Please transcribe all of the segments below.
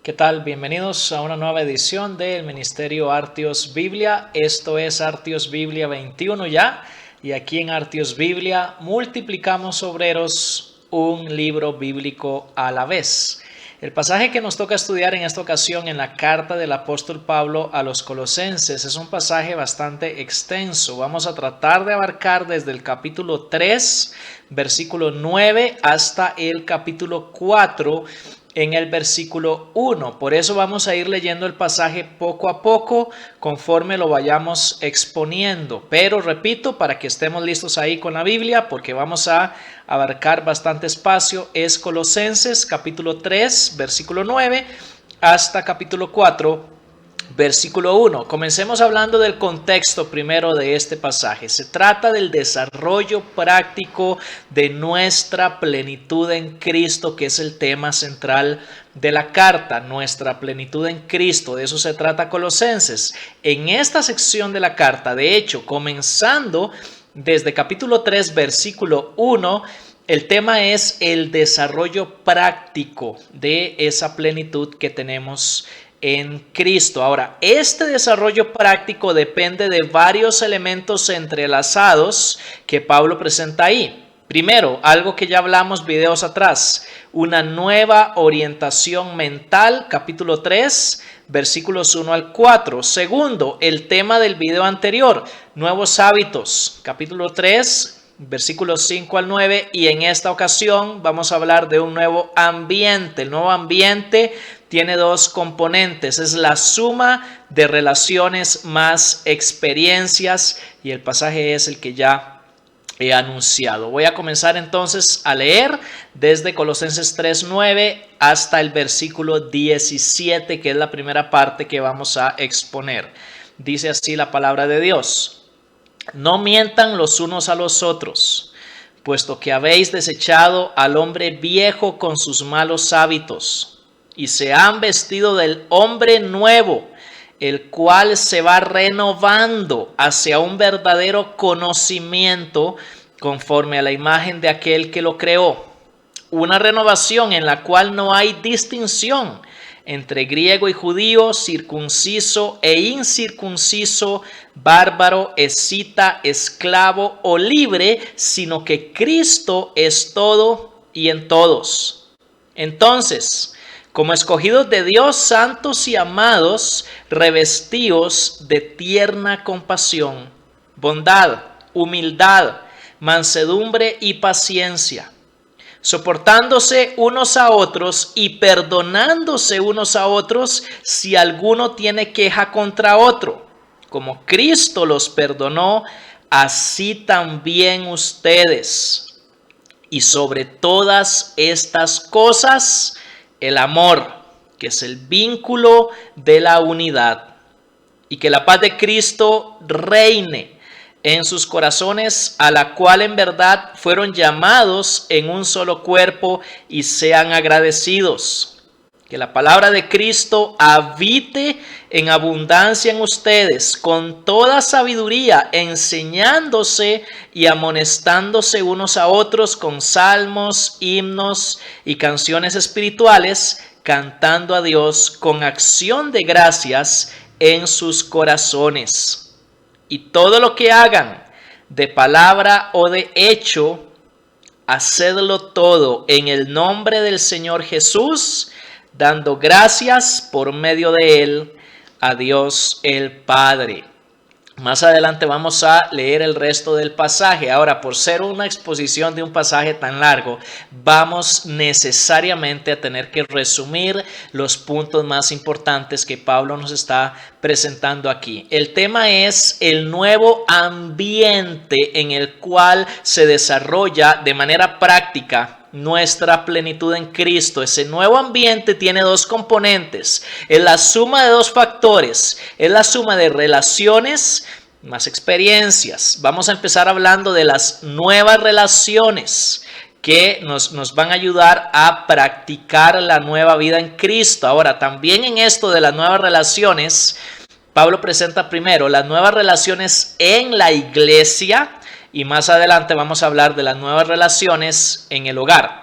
¿Qué tal? Bienvenidos a una nueva edición del Ministerio Artios Biblia. Esto es Artios Biblia 21 ya. Y aquí en Artios Biblia multiplicamos obreros un libro bíblico a la vez. El pasaje que nos toca estudiar en esta ocasión en la carta del apóstol Pablo a los Colosenses es un pasaje bastante extenso. Vamos a tratar de abarcar desde el capítulo 3, versículo 9 hasta el capítulo 4 en el versículo 1. Por eso vamos a ir leyendo el pasaje poco a poco conforme lo vayamos exponiendo. Pero repito, para que estemos listos ahí con la Biblia, porque vamos a abarcar bastante espacio, es Colosenses capítulo 3, versículo 9 hasta capítulo 4, versículo 1. Comencemos hablando del contexto primero de este pasaje. Se trata del desarrollo práctico de nuestra plenitud en Cristo, que es el tema central de la carta, nuestra plenitud en Cristo. De eso se trata Colosenses. En esta sección de la carta, de hecho, comenzando desde capítulo 3, versículo 1, el tema es el desarrollo práctico de esa plenitud que tenemos en Cristo. Ahora, este desarrollo práctico depende de varios elementos entrelazados que Pablo presenta ahí. Primero, algo que ya hablamos videos atrás, una nueva orientación mental, capítulo 3, versículos 1 al 4. Segundo, el tema del video anterior, nuevos hábitos, capítulo 3, versículos 5 al 9, y en esta ocasión vamos a hablar de un nuevo ambiente. El nuevo ambiente tiene dos componentes, es la suma de relaciones más experiencias, y el pasaje es el que ya he anunciado. Voy a comenzar entonces a leer desde Colosenses 3:9 hasta el versículo 17, que es la primera parte que vamos a exponer. Dice así la palabra de Dios. No mientan los unos a los otros, puesto que habéis desechado al hombre viejo con sus malos hábitos, y se han vestido del hombre nuevo, el cual se va renovando hacia un verdadero conocimiento conforme a la imagen de aquel que lo creó. Una renovación en la cual no hay distinción entre griego y judío, circunciso e incircunciso, bárbaro, escita, esclavo o libre, sino que Cristo es todo y en todos. Entonces, como escogidos de Dios, santos y amados, revestíos de tierna compasión, bondad, humildad, mansedumbre y paciencia, soportándose unos a otros y perdonándose unos a otros si alguno tiene queja contra otro. Como Cristo los perdonó, así también ustedes. Y sobre todas estas cosas, el amor, que es el vínculo de la unidad. Y que la paz de Cristo reine en sus corazones, a la cual en verdad fueron llamados en un solo cuerpo, y sean agradecidos. Que la palabra de Cristo habite en abundancia en ustedes, con toda sabiduría, enseñándose y amonestándose unos a otros con salmos, himnos y canciones espirituales, cantando a Dios con acción de gracias en sus corazones. Y todo lo que hagan, de palabra o de hecho, hacedlo todo en el nombre del Señor Jesús, dando gracias por medio de Él a Dios el Padre. Más adelante vamos a leer el resto del pasaje. Ahora, por ser una exposición de un pasaje tan largo, vamos necesariamente a tener que resumir los puntos más importantes que Pablo nos está presentando aquí. El tema es el nuevo ambiente en el cual se desarrolla de manera práctica nuestra plenitud en Cristo. Ese nuevo ambiente tiene dos componentes. Es la suma de dos factores. Es la suma de relaciones más experiencias. Vamos a empezar hablando de las nuevas relaciones que nos van a ayudar a practicar la nueva vida en Cristo. Ahora, también en esto de las nuevas relaciones, Pablo presenta primero las nuevas relaciones en la iglesia, y más adelante vamos a hablar de las nuevas relaciones en el hogar.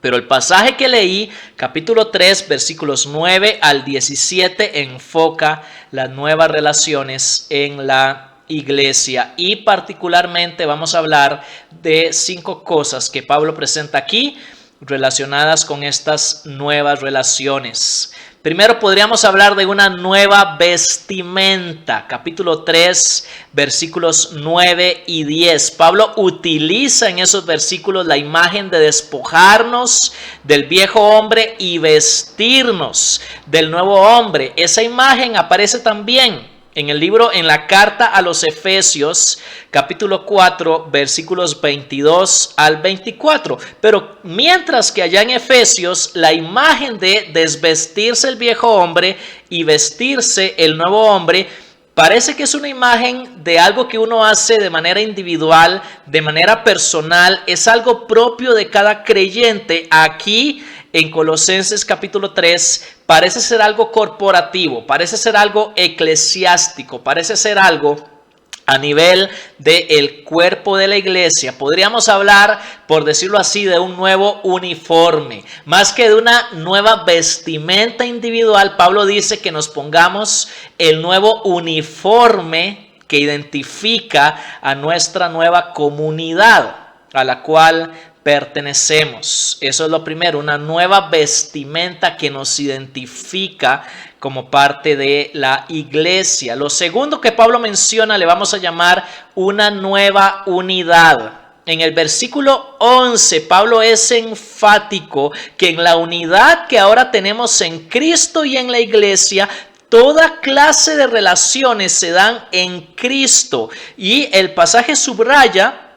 Pero el pasaje que leí, capítulo 3, versículos 9 al 17, enfoca las nuevas relaciones en la iglesia. Y particularmente vamos a hablar de 5 cosas que Pablo presenta aquí relacionadas con estas nuevas relaciones. Primero podríamos hablar de una nueva vestimenta, capítulo 3, versículos 9 y 10. Pablo utiliza en esos versículos la imagen de despojarnos del viejo hombre y vestirnos del nuevo hombre. Esa imagen aparece también en la carta a los Efesios, capítulo 4, versículos 22 al 24. Pero mientras que allá en Efesios, la imagen de desvestirse el viejo hombre y vestirse el nuevo hombre, parece que es una imagen de algo que uno hace de manera individual, de manera personal, es algo propio de cada creyente. Aquí en Colosenses capítulo 3 parece ser algo corporativo, parece ser algo eclesiástico, parece ser algo a nivel del cuerpo de la iglesia. Podríamos hablar, por decirlo así, de un nuevo uniforme. Más que de una nueva vestimenta individual, Pablo dice que nos pongamos el nuevo uniforme que identifica a nuestra nueva comunidad a la cual pertenecemos. Eso es lo primero, una nueva vestimenta que nos identifica como parte de la iglesia. Lo segundo que Pablo menciona le vamos a llamar una nueva unidad. En el versículo 11, Pablo es enfático que en la unidad que ahora tenemos en Cristo y en la iglesia, toda clase de relaciones se dan en Cristo. Y el pasaje subraya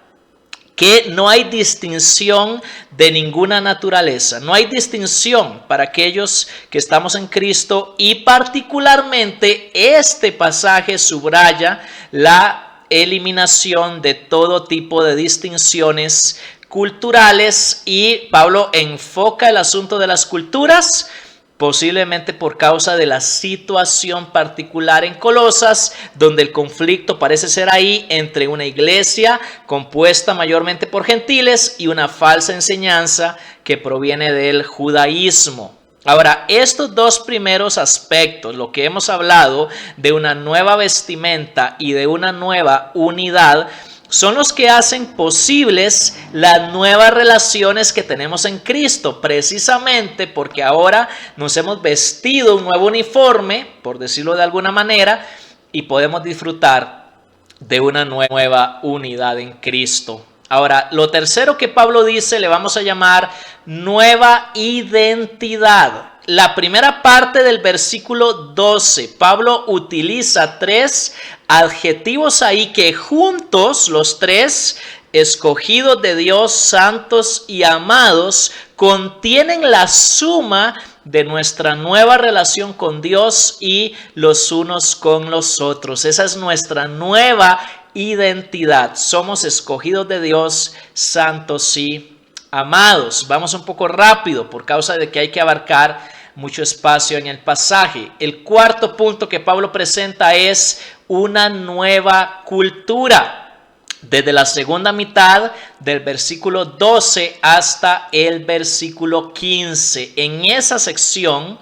que no hay distinción de ninguna naturaleza, no hay distinción para aquellos que estamos en Cristo, y particularmente este pasaje subraya la eliminación de todo tipo de distinciones culturales, y Pablo enfoca el asunto de las culturas posiblemente por causa de la situación particular en Colosas, donde el conflicto parece ser ahí entre una iglesia compuesta mayormente por gentiles y una falsa enseñanza que proviene del judaísmo. Ahora, estos dos primeros aspectos, lo que hemos hablado de una nueva vestimenta y de una nueva unidad, son los que hacen posibles las nuevas relaciones que tenemos en Cristo, precisamente porque ahora nos hemos vestido un nuevo uniforme, por decirlo de alguna manera, y podemos disfrutar de una nueva unidad en Cristo. Ahora, lo tercero que Pablo dice le vamos a llamar nueva identidad. La primera parte del versículo 12, Pablo utiliza 3 adjetivos ahí que juntos, los 3, escogidos de Dios, santos y amados, contienen la suma de nuestra nueva relación con Dios y los unos con los otros. Esa es nuestra nueva identidad. Somos escogidos de Dios, santos y amados. Vamos un poco rápido por causa de que hay que abarcar mucho espacio en el pasaje. El cuarto punto que Pablo presenta es una nueva cultura. Desde la segunda mitad del versículo 12 hasta el versículo 15. En esa sección,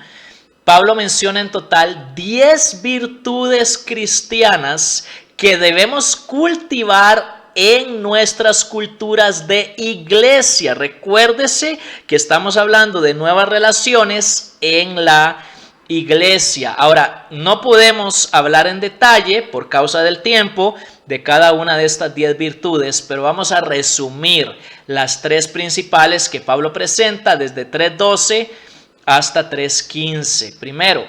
Pablo menciona en total 10 virtudes cristianas que debemos cultivar en nuestras culturas de iglesia. Recuérdese que estamos hablando de nuevas relaciones en la iglesia. Ahora, no podemos hablar en detalle por causa del tiempo de cada una de estas 10 virtudes, pero vamos a resumir las 3 principales que Pablo presenta desde 3:12 hasta 3:15. Primero,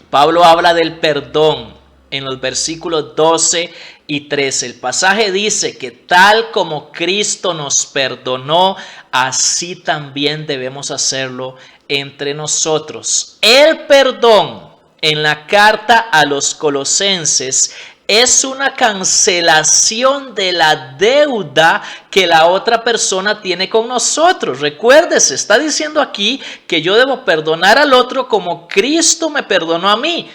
Pablo habla del perdón en los versículos 12 y 13. El pasaje dice que tal como Cristo nos perdonó, así también debemos hacerlo entre nosotros. El perdón en la carta a los Colosenses es una cancelación de la deuda que la otra persona tiene con nosotros. Recuérdese, está diciendo aquí que yo debo perdonar al otro como Cristo me perdonó a mí.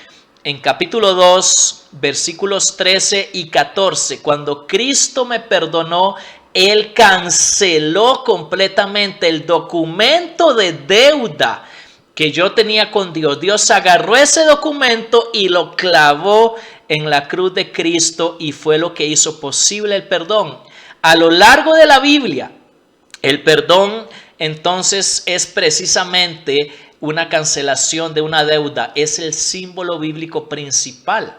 En capítulo 2, versículos 13 y 14, cuando Cristo me perdonó, Él canceló completamente el documento de deuda que yo tenía con Dios. Dios agarró ese documento y lo clavó en la cruz de Cristo y fue lo que hizo posible el perdón. A lo largo de la Biblia, el perdón entonces es precisamente una cancelación de una deuda. Es el símbolo bíblico principal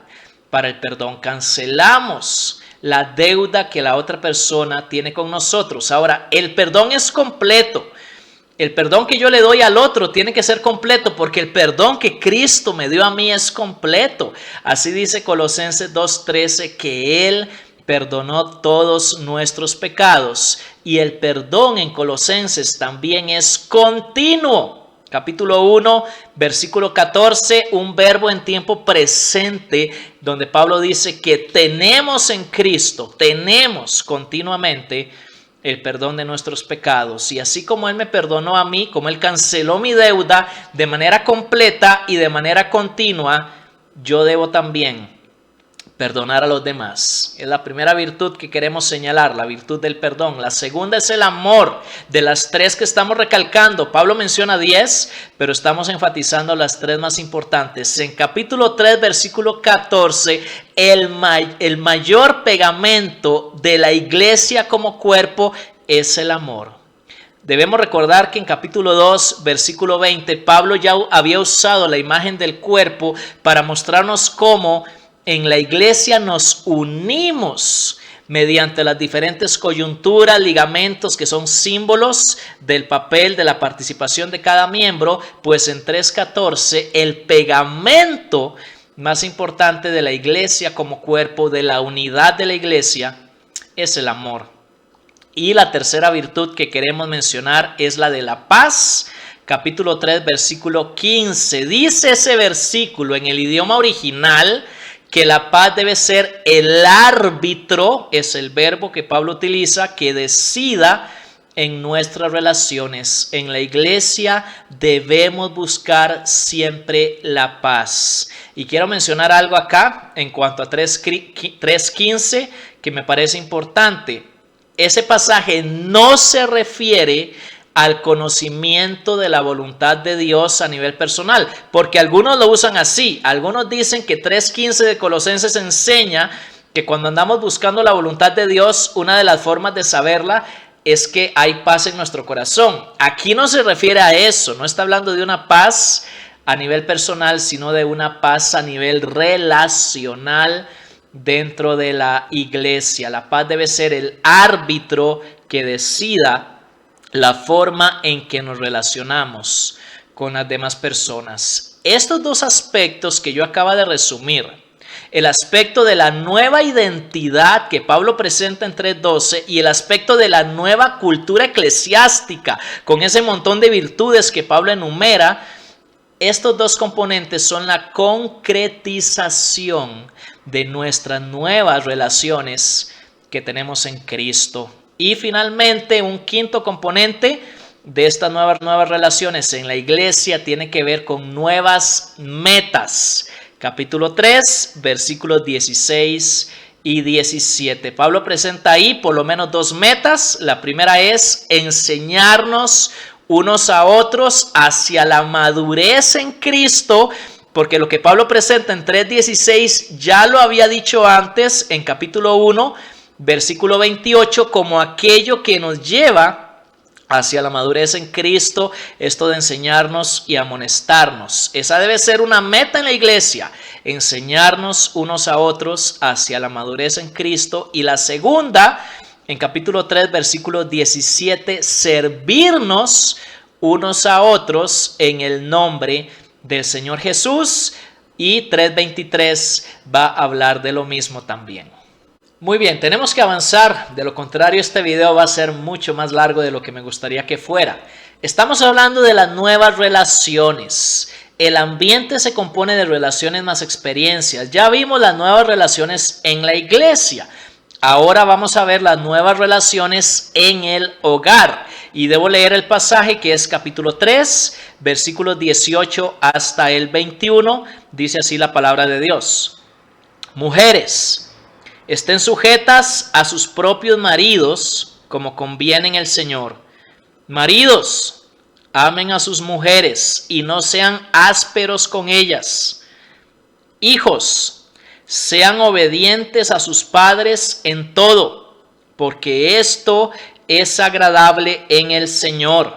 para el perdón. Cancelamos la deuda que la otra persona tiene con nosotros. Ahora, el perdón es completo. El perdón que yo le doy al otro tiene que ser completo porque el perdón que Cristo me dio a mí es completo. Así dice Colosenses 2:13 que Él perdonó todos nuestros pecados. Y el perdón en Colosenses también es continuo. Capítulo 1, versículo 14, un verbo en tiempo presente donde Pablo dice que tenemos en Cristo, tenemos continuamente el perdón de nuestros pecados. Y así como Él me perdonó a mí, como Él canceló mi deuda de manera completa y de manera continua, yo debo también perdonar a los demás. Es la primera virtud que queremos señalar, la virtud del perdón. La segunda es el amor. De las tres que estamos recalcando, Pablo menciona 10, pero estamos enfatizando las tres más importantes. En capítulo 3, versículo 14, el mayor pegamento de la iglesia como cuerpo es el amor. Debemos recordar que en capítulo 2, versículo 20, Pablo ya había usado la imagen del cuerpo para mostrarnos cómo en la iglesia nos unimos mediante las diferentes coyunturas, ligamentos que son símbolos del papel de la participación de cada miembro. Pues en 3:14 el pegamento más importante de la iglesia como cuerpo, de la unidad de la iglesia, es el amor. Y la tercera virtud que queremos mencionar es la de la paz. Capítulo 3, versículo 15. Dice ese versículo en el idioma original que la paz debe ser el árbitro, es el verbo que Pablo utiliza, que decida en nuestras relaciones. En la iglesia debemos buscar siempre la paz. Y quiero mencionar algo acá en cuanto a 3:15 que me parece importante. Ese pasaje no se refiere al conocimiento de la voluntad de Dios a nivel personal, porque algunos lo usan así. Algunos dicen que 3:15 de Colosenses enseña que cuando andamos buscando la voluntad de Dios, una de las formas de saberla es que hay paz en nuestro corazón. Aquí no se refiere a eso, no está hablando de una paz a nivel personal, sino de una paz a nivel relacional dentro de la iglesia. La paz debe ser el árbitro que decida la forma en que nos relacionamos con las demás personas. Estos dos aspectos que yo acabo de resumir, el aspecto de la nueva identidad que Pablo presenta en 3:12 y el aspecto de la nueva cultura eclesiástica con ese montón de virtudes que Pablo enumera, estos dos componentes son la concretización de nuestras nuevas relaciones que tenemos en Cristo. Y finalmente, un quinto componente de estas nuevas relaciones en la iglesia tiene que ver con nuevas metas. Capítulo 3, versículos 16 y 17. Pablo presenta ahí por lo menos dos metas. La primera es enseñarnos unos a otros hacia la madurez en Cristo, porque lo que Pablo presenta en 3:16 ya lo había dicho antes en capítulo 1, versículo 28, como aquello que nos lleva hacia la madurez en Cristo, esto de enseñarnos y amonestarnos. Esa debe ser una meta en la iglesia, enseñarnos unos a otros hacia la madurez en Cristo. Y la segunda, en capítulo 3, versículo 17, servirnos unos a otros en el nombre del Señor Jesús. Y 3:23 va a hablar de lo mismo también. Muy bien, tenemos que avanzar, de lo contrario este video va a ser mucho más largo de lo que me gustaría que fuera. Estamos hablando de las nuevas relaciones. El ambiente se compone de relaciones más experiencias. Ya vimos las nuevas relaciones en la iglesia. Ahora vamos a ver las nuevas relaciones en el hogar. Y debo leer el pasaje que es capítulo 3, versículos 18 hasta el 21. Dice así la palabra de Dios. Mujeres, estén sujetas a sus propios maridos como conviene en el Señor. Maridos, amen a sus mujeres y no sean ásperos con ellas. Hijos, sean obedientes a sus padres en todo, porque esto es agradable en el Señor.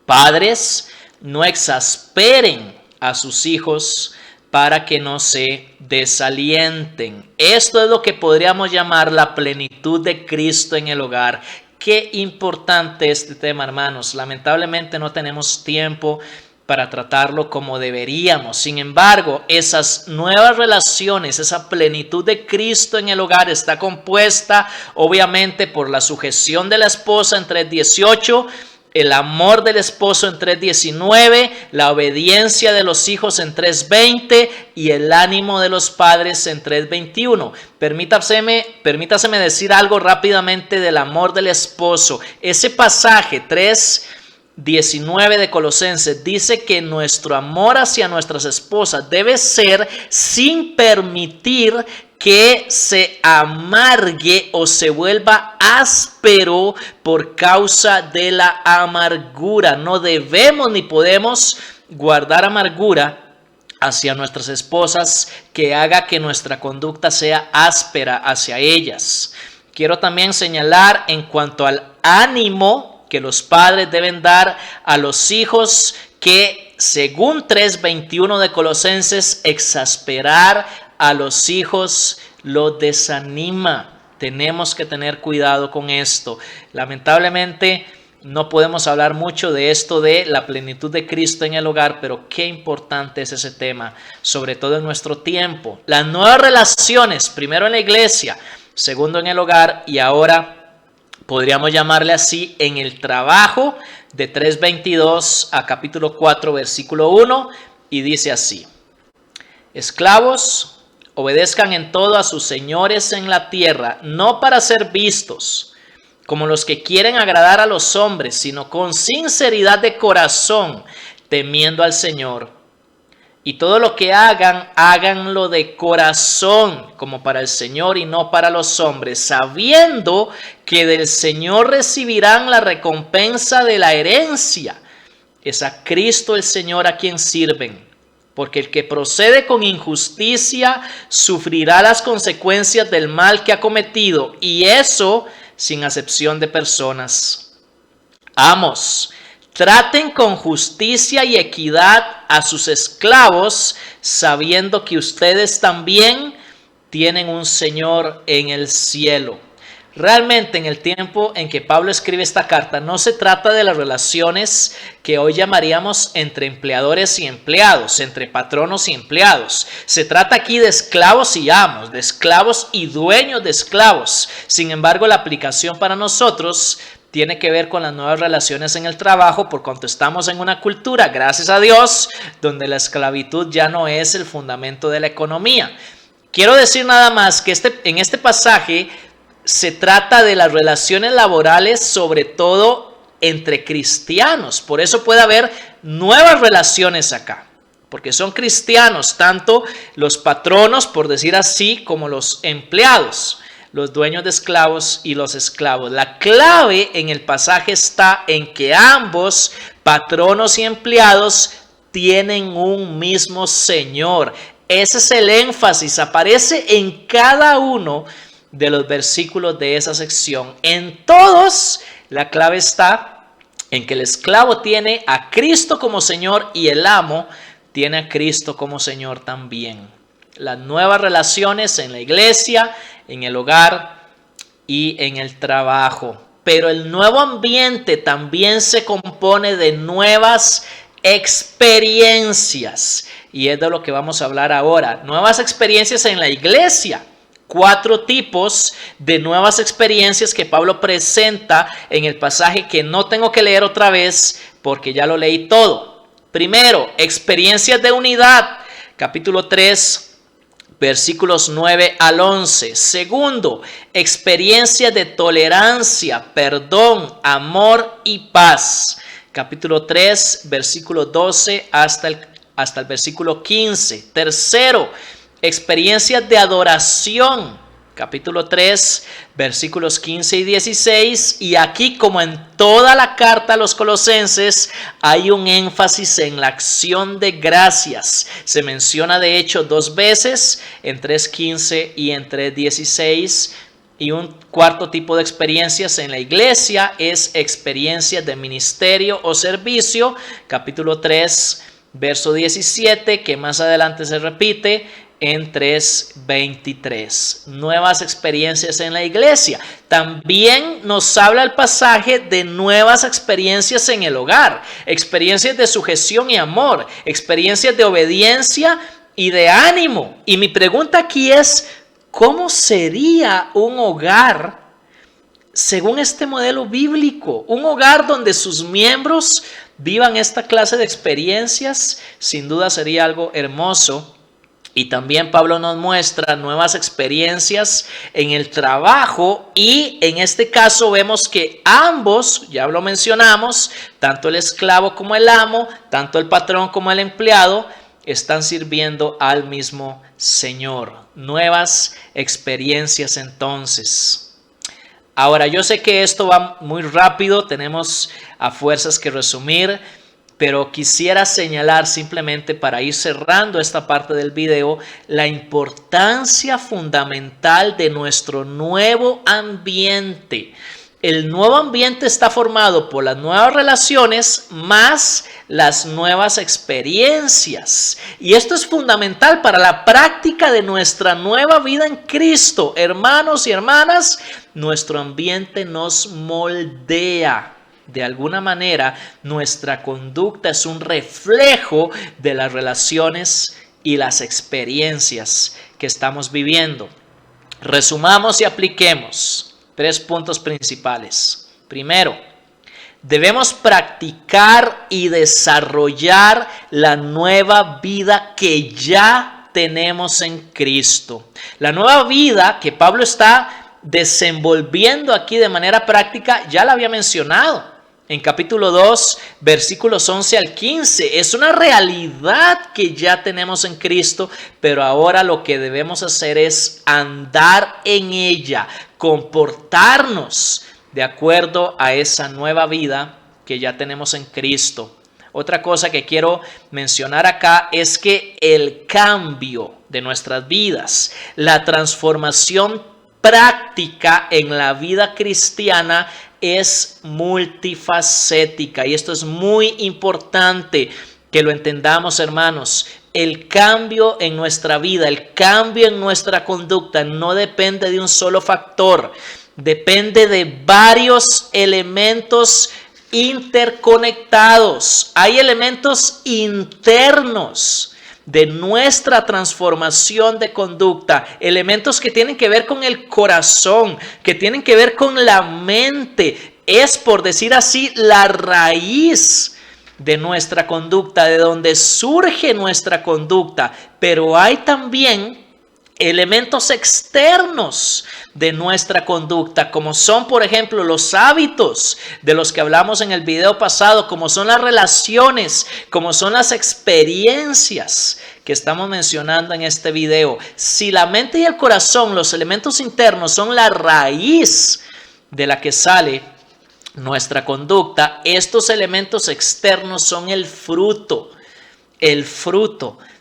Padres, no exasperen a sus hijos para que no se desalienten. Esto es lo que podríamos llamar la plenitud de Cristo en el hogar. Qué importante este tema, hermanos. Lamentablemente no tenemos tiempo para tratarlo como deberíamos. Sin embargo, esas nuevas relaciones, esa plenitud de Cristo en el hogar está compuesta obviamente por la sujeción de la esposa en 3:18, el amor del esposo en 3:19, la obediencia de los hijos en 3:20 y el ánimo de los padres en 3:21. Permítaseme decir algo rápidamente del amor del esposo. Ese pasaje 3:19 de Colosenses dice que nuestro amor hacia nuestras esposas debe ser sin permitir que se amargue o se vuelva áspero por causa de la amargura. No debemos ni podemos guardar amargura hacia nuestras esposas que haga que nuestra conducta sea áspera hacia ellas. Quiero también señalar en cuanto al ánimo que los padres deben dar a los hijos, que según 3:21 de Colosenses, exasperar a los hijos los desanima. Tenemos que tener cuidado con esto. Lamentablemente no podemos hablar mucho de esto de la plenitud de Cristo en el hogar, pero qué importante es ese tema, sobre todo en nuestro tiempo. Las nuevas relaciones, primero en la iglesia, segundo en el hogar y ahora podríamos llamarle así en el trabajo, de 3:22 a capítulo 4 versículo 1, y dice así: esclavos, obedezcan en todo a sus señores en la tierra, no para ser vistos como los que quieren agradar a los hombres, sino con sinceridad de corazón, temiendo al Señor. Y todo lo que hagan, háganlo de corazón, como para el Señor y no para los hombres, sabiendo que del Señor recibirán la recompensa de la herencia. Es a Cristo el Señor a quien sirven. Porque el que procede con injusticia sufrirá las consecuencias del mal que ha cometido, y eso sin acepción de personas. Amos, traten con justicia y equidad a sus esclavos, sabiendo que ustedes también tienen un Señor en el cielo. Realmente en el tiempo en que Pablo escribe esta carta no se trata de las relaciones que hoy llamaríamos entre empleadores y empleados, entre patronos y empleados. Se trata aquí de esclavos y amos, de esclavos y dueños de esclavos. Sin embargo, la aplicación para nosotros tiene que ver con las nuevas relaciones en el trabajo, por cuanto estamos en una cultura, gracias a Dios, donde la esclavitud ya no es el fundamento de la economía. Quiero decir nada más que en este pasaje se trata de las relaciones laborales, sobre todo entre cristianos. Por eso puede haber nuevas relaciones acá, porque son cristianos, tanto los patronos, por decir así, como los empleados, los dueños de esclavos y los esclavos. La clave en el pasaje está en que ambos, patronos y empleados, tienen un mismo Señor. Ese es el énfasis, aparece en cada uno de los versículos de esa sección. En todos, la clave está en que el esclavo tiene a Cristo como Señor y el amo tiene a Cristo como Señor también. Las nuevas relaciones en la iglesia, en el hogar y en el trabajo. Pero el nuevo ambiente también se compone de nuevas experiencias. Y es de lo que vamos a hablar ahora. Nuevas experiencias en la iglesia. 4 tipos de nuevas experiencias que Pablo presenta en el pasaje, que no tengo que leer otra vez porque ya lo leí todo. Primero, experiencias de unidad, capítulo 3, versículos 9 al 11. Segundo, experiencias de tolerancia, perdón, amor y paz, capítulo 3, versículo 12 hasta el versículo 15. Tercero, experiencias de adoración, capítulo 3, versículos 15 y 16. Y aquí, como en toda la carta a los Colosenses, hay un énfasis en la acción de gracias. Se menciona de hecho 2 veces, en 3:15 y en 3:16. Y un cuarto tipo de experiencias en la iglesia es experiencias de ministerio o servicio, capítulo 3, verso 17, que más adelante se repite en 3:23. Nuevas experiencias en la iglesia. También nos habla el pasaje de nuevas experiencias en el hogar, experiencias de sujeción y amor, experiencias de obediencia y de ánimo. Y mi pregunta aquí es, ¿cómo sería un hogar según este modelo bíblico? Un hogar donde sus miembros vivan esta clase de experiencias, sin duda sería algo hermoso. Y también Pablo nos muestra nuevas experiencias en el trabajo, y en este caso vemos que ambos, ya lo mencionamos, tanto el esclavo como el amo, tanto el patrón como el empleado, están sirviendo al mismo Señor. Nuevas experiencias entonces. Ahora, yo sé que esto va muy rápido, tenemos a fuerzas que resumir, pero quisiera señalar simplemente para ir cerrando esta parte del video la importancia fundamental de nuestro nuevo ambiente. El nuevo ambiente está formado por las nuevas relaciones más las nuevas experiencias. Y esto es fundamental para la práctica de nuestra nueva vida en Cristo. Hermanos y hermanas, nuestro ambiente nos moldea. De alguna manera, nuestra conducta es un reflejo de las relaciones y las experiencias que estamos viviendo. Resumamos y apliquemos 3 puntos principales. Primero, debemos practicar y desarrollar la nueva vida que ya tenemos en Cristo. La nueva vida que Pablo está desenvolviendo aquí de manera práctica, ya la había mencionado. En capítulo 2, versículos 11 al 15, es una realidad que ya tenemos en Cristo, pero ahora lo que debemos hacer es andar en ella, comportarnos de acuerdo a esa nueva vida que ya tenemos en Cristo. Otra cosa que quiero mencionar acá es que el cambio de nuestras vidas, la transformación práctica en la vida cristiana es multifacética, y esto es muy importante que lo entendamos, hermanos. El cambio en nuestra vida, el cambio en nuestra conducta no depende de un solo factor, depende de varios elementos interconectados. Hay elementos internos de nuestra transformación de conducta, elementos que tienen que ver con el corazón, que tienen que ver con la mente. Es, por decir así, la raíz de nuestra conducta, de donde surge nuestra conducta. Pero hay también elementos externos de nuestra conducta, como son, por ejemplo, los hábitos de los que hablamos en el video pasado, como son las relaciones, como son las experiencias que estamos mencionando en este video. Si la mente y el corazón, los elementos internos, son la raíz de la que sale nuestra conducta, estos elementos externos son el fruto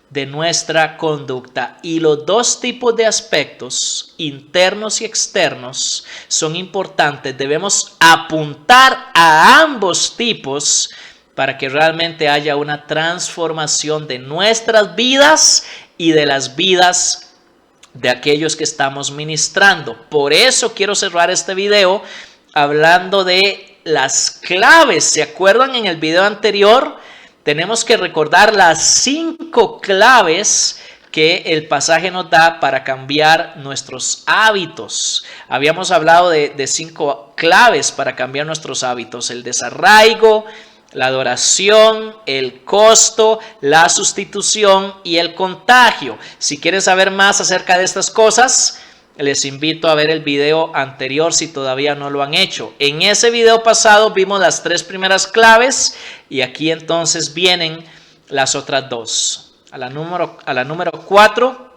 de nuestra conducta. Y los dos tipos de aspectos, internos y externos, son importantes. Debemos apuntar a ambos tipos para que realmente haya una transformación de nuestras vidas y de las vidas de aquellos que estamos ministrando. Por eso quiero cerrar este video hablando de las claves. ¿Se acuerdan en el video anterior? Tenemos que recordar las 5 claves que el pasaje nos da para cambiar nuestros hábitos. Habíamos hablado de 5 claves para cambiar nuestros hábitos: el desarraigo, la adoración, el costo, la sustitución y el contagio. Si quieren saber más acerca de estas cosas, les invito a ver el video anterior si todavía no lo han hecho. En ese video pasado vimos las 3 primeras claves, y aquí entonces vienen las otras 2. A la número 4,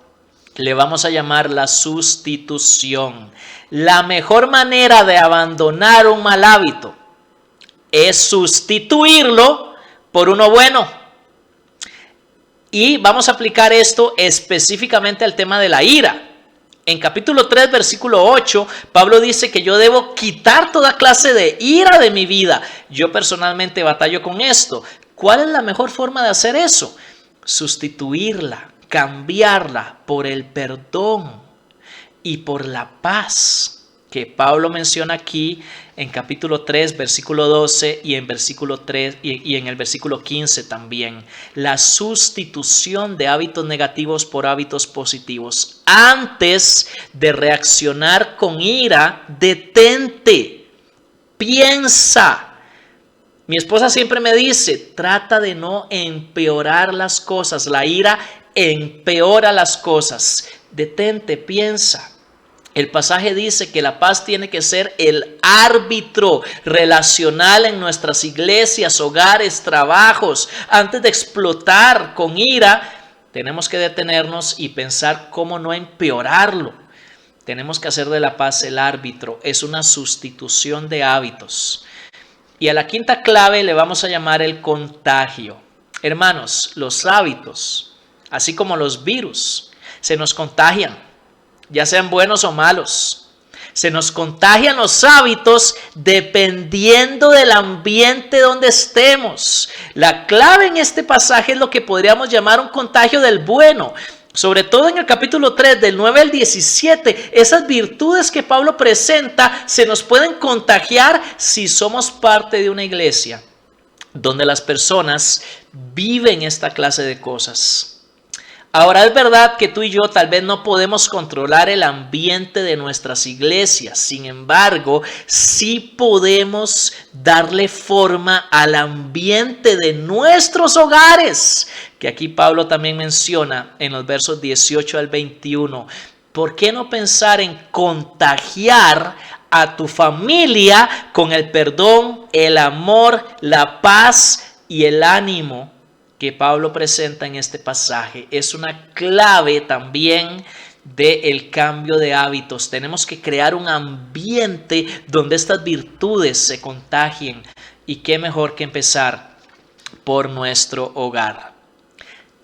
le vamos a llamar la sustitución. La mejor manera de abandonar un mal hábito es sustituirlo por uno bueno. Y vamos a aplicar esto específicamente al tema de la ira. En capítulo 3, versículo 8, Pablo dice que yo debo quitar toda clase de ira de mi vida. Yo personalmente batallo con esto. ¿Cuál es la mejor forma de hacer eso? Sustituirla, cambiarla por el perdón y por la paz que Pablo menciona aquí en capítulo 3, versículo 12 y en versículo 3 y en el versículo 15 también. La sustitución de hábitos negativos por hábitos positivos. Antes de reaccionar con ira, detente, piensa. Mi esposa siempre me dice, trata de no empeorar las cosas. La ira empeora las cosas. Detente, piensa. El pasaje dice que la paz tiene que ser el árbitro relacional en nuestras iglesias, hogares, trabajos. Antes de explotar con ira, tenemos que detenernos y pensar cómo no empeorarlo. Tenemos que hacer de la paz el árbitro. Es una sustitución de hábitos. Y a la quinta clave le vamos a llamar el contagio. Hermanos, los hábitos, así como los virus, se nos contagian. Ya sean buenos o malos. Se nos contagian los hábitos dependiendo del ambiente donde estemos. La clave en este pasaje es lo que podríamos llamar un contagio del bueno. Sobre todo en el capítulo 3, del 9 al 17, esas virtudes que Pablo presenta se nos pueden contagiar si somos parte de una iglesia donde las personas viven esta clase de cosas. Ahora, es verdad que tú y yo tal vez no podemos controlar el ambiente de nuestras iglesias. Sin embargo, sí podemos darle forma al ambiente de nuestros hogares, que aquí Pablo también menciona en los versos 18 al 21. ¿Por qué no pensar en contagiar a tu familia con el perdón, el amor, la paz y el ánimo que Pablo presenta en este pasaje? Es una clave también del cambio de hábitos. Tenemos que crear un ambiente donde estas virtudes se contagien. Y qué mejor que empezar por nuestro hogar.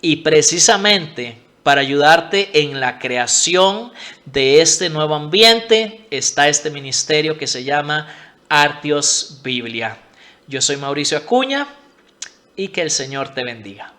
Y precisamente para ayudarte en la creación de este nuevo ambiente está este ministerio que se llama Artios Biblia. Yo soy Mauricio Acuña y que el Señor te bendiga.